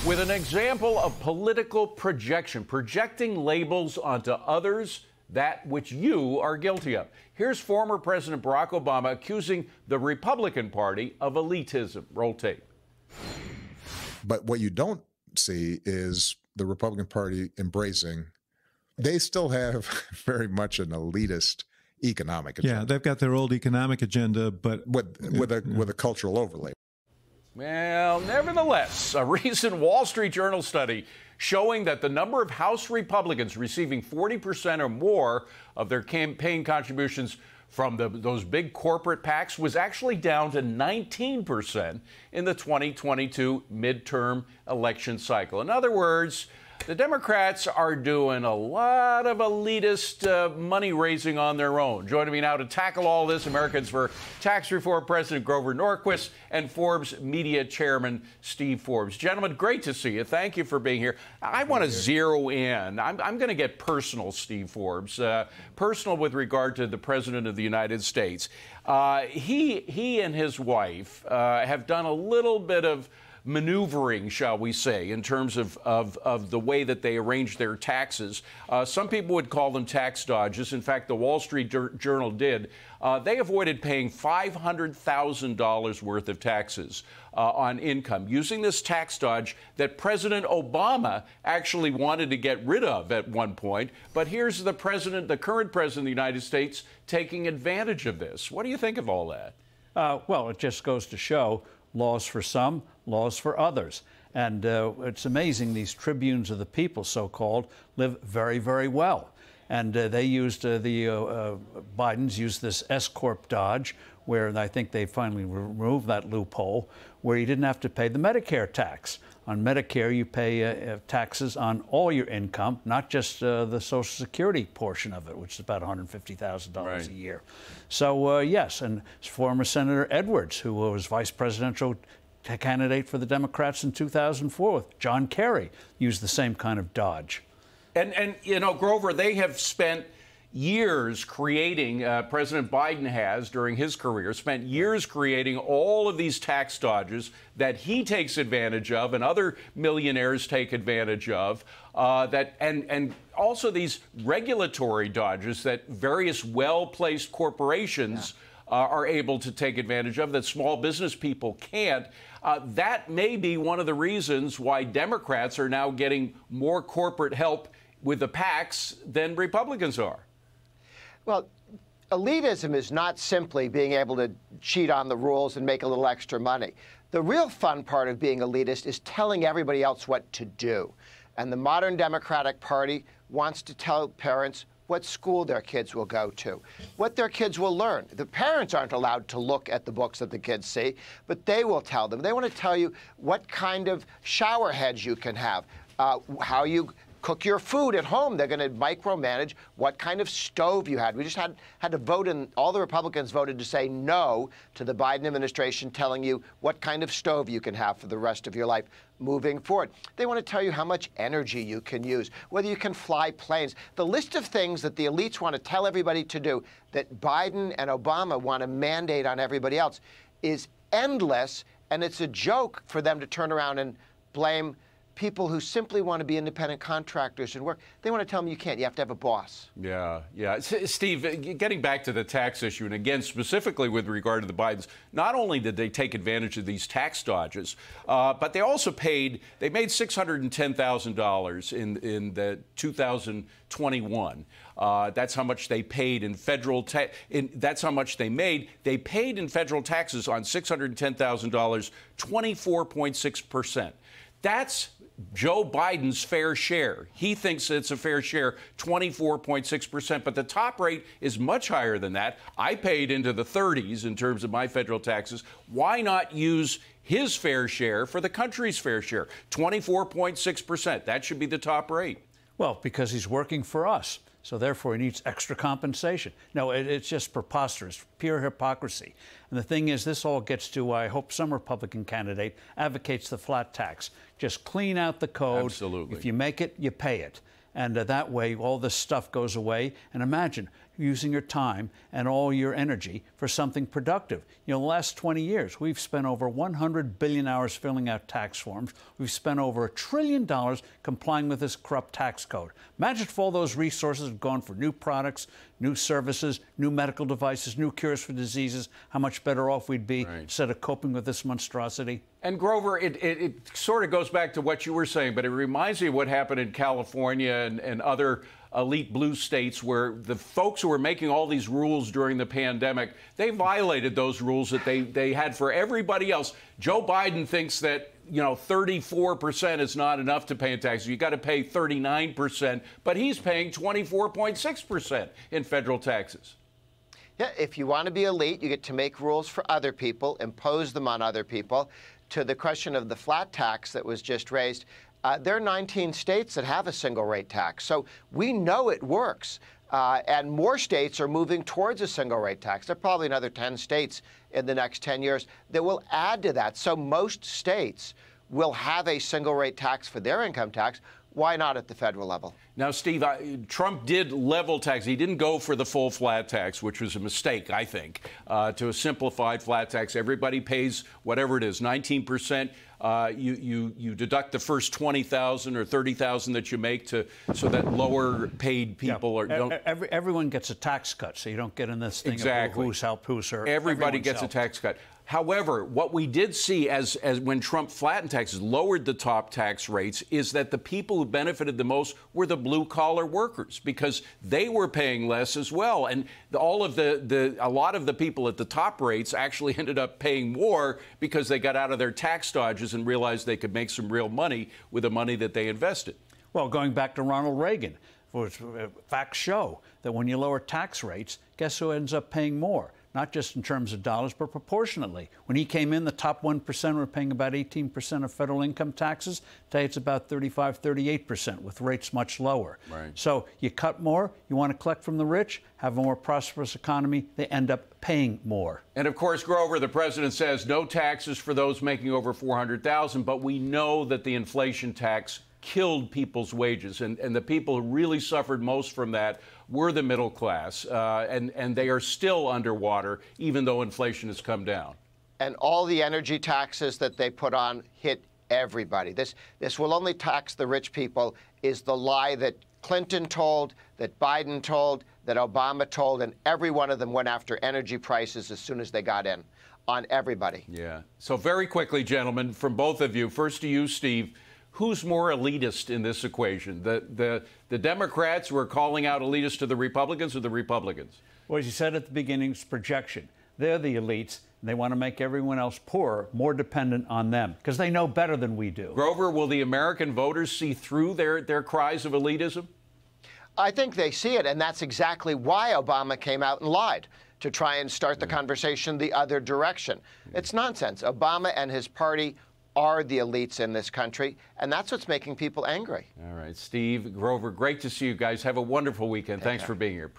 with an example of political projection, projecting labels onto others, that which you are guilty of. Here's former President Barack Obama accusing the Republican Party of elitism. Roll tape. But what you don't see is the Republican Party embracing. They still have very much an elitist economic agenda. Yeah, they've got their old economic agenda, but with a cultural overlay. Well, nevertheless, a recent Wall Street Journal study showing that the number of House Republicans receiving 40% or more of their campaign contributions from those big corporate PACs was actually down to 19% in the 2022 midterm election cycle. In other words, the Democrats are doing a lot of elitist money raising on their own. Joining me now to tackle all this, Americans for Tax Reform President Grover Norquist and Forbes Media Chairman Steve Forbes. Gentlemen, great to see you. Thank you for being here. I want to zero in. I'm going to get personal, Steve Forbes, personal with regard to the President of the United States. He and his wife have done a little bit of maneuvering, shall we say, in terms of the way that they arrange their taxes. Some people would call them tax dodges. In fact, the Wall Street Journal did. They avoided paying $500,000 worth of taxes on income using this tax dodge that President Obama actually wanted to get rid of at one point. But here's the current president of the United States, taking advantage of this. What do you think of all that? Well, it just goes to show laws for some, laws for others. And it's amazing, these tribunes of the people, so-called, live very, very well. And they used, Biden's used this S-Corp dodge, where I think they finally removed that loophole, where you didn't have to pay the Medicare tax. On Medicare, you pay taxes on all your income, not just the Social Security portion of it, which is about $150,000 a year. So, yes, and former Senator Edwards, who was vice presidential candidate for the Democrats in 2004 with John Kerry, used the same kind of dodge. And you know, Grover, they have spent years creating, President Biden has, during his career, spent years creating all of these tax dodges that he takes advantage of and other millionaires take advantage of, and also these regulatory dodges that various well-placed corporations are able to take advantage of that small business people can't. That may be one of the reasons why Democrats are now getting more corporate help with the PACs than Republicans are. Well, elitism is not simply being able to cheat on the rules and make a little extra money. The real fun part of being elitist is telling everybody else what to do. And the modern Democratic Party wants to tell parents what school their kids will go to, what their kids will learn. The parents aren't allowed to look at the books that the kids see, but they will tell them. They want to tell you what kind of shower heads you can have, how you cook your food at home. They're going to micromanage what kind of stove you had. We just had to vote, and all the Republicans voted to say no to the Biden administration telling you what kind of stove you can have for the rest of your life moving forward. They want to tell you how much energy you can use, whether you can fly planes. The list of things that the elites want to tell everybody to do that Biden and Obama want to mandate on everybody else is endless, and it's a joke for them to turn around and blame people who simply want to be independent contractors and work. They want to tell them you can't. You have to have a boss. Yeah. Steve, getting back to the tax issue, and again, specifically with regard to the Bidens, not only did they take advantage of these tax dodges, but they also made $610,000 in the 2021. That's how much they paid in federal that's how much they made. They paid in federal taxes on $610,000, 24.6%. That's Joe Biden's fair share. He thinks it's a fair share, 24.6%, but the top rate is much higher than that. I paid into the 30s in terms of my federal taxes. Why not use his fair share for the country's fair share, 24.6%? That should be the top rate. Well, because he's working for us. So therefore, he needs extra compensation. No, it's just preposterous, pure hypocrisy. And the thing is, this all gets to why I hope some Republican candidate advocates the flat tax. Just clean out the code. Absolutely. If you make it, you pay it. And that way, all this stuff goes away. And imagine, using your time and all your energy for something productive. You know, the last 20 years, we've spent over 100 billion hours filling out tax forms. We've spent over $1 trillion complying with this corrupt tax code. Imagine if all those resources had gone for new products, new services, new medical devices, new cures for diseases, how much better off we'd be instead of coping with this monstrosity. And Grover, it sort of goes back to what you were saying, but it reminds me of what happened in California and other elite blue states where the folks who were making all these rules during the pandemic, they violated those rules that they had for everybody else. Joe Biden thinks that, you know, 34% is not enough to pay in taxes. You got to pay 39%, but he's paying 24.6% in federal taxes. Yeah, if you want to be elite, you get to make rules for other people, impose them on other people. To the question of the flat tax that was just raised, there are 19 states that have a single rate tax. So we know it works. And more states are moving towards a single rate tax. There are probably another 10 states in the next 10 years that will add to that. So most states will have a single rate tax for their income tax. Why not at the federal level? Now, Steve, Trump did level tax. He didn't go for the full flat tax, which was a mistake, I think, to a simplified flat tax. Everybody pays whatever it is, 19%. You deduct the first $20,000 or $30,000 that you make so that lower paid people don't. Everyone gets a tax cut, so you don't get in this thing of who's helped, who's hurt. Everybody gets a tax cut. However, what we did see as when Trump flattened taxes, lowered the top tax rates, is that the people who benefited the most were the blue-collar workers because they were paying less as well. And all of a lot of the people at the top rates actually ended up paying more because they got out of their tax dodges and realized they could make some real money with the money that they invested. Well, going back to Ronald Reagan, facts show that when you lower tax rates, guess who ends up paying more? Not just in terms of dollars, but proportionately. When he came in, the top 1% were paying about 18% of federal income taxes. Today, it's about 35, 38%, with rates much lower. Right. So you cut more, you want to collect from the rich, have a more prosperous economy, they end up paying more. And of course, Grover, the president says no taxes for those making over $400,000, but we know that the inflation tax killed people's wages, and the people who really suffered most from that were the middle class, and they are still underwater, even though inflation has come down. And all the energy taxes that they put on hit everybody. This will only tax the rich people is the lie that Clinton told, that Biden told, that Obama told, and every one of them went after energy prices as soon as they got in, on everybody. Yeah. So very quickly, gentlemen, from both of you, first to you, Steve, who's more elitist in this equation? The Democrats who are calling out elitists to the Republicans, or the Republicans? Well, as you said at the beginning, it's projection. They're the elites, and they want to make everyone else poorer, more dependent on them, because they know better than we do. Grover, will the American voters see through their cries of elitism? I think they see it, and that's exactly why Obama came out and lied, to try and start the conversation the other direction. It's nonsense. Obama and his party are the elites in this country, and that's what's making people angry. All right, Steve, Grover, great to see you guys. Have a wonderful weekend. Thanks for being here.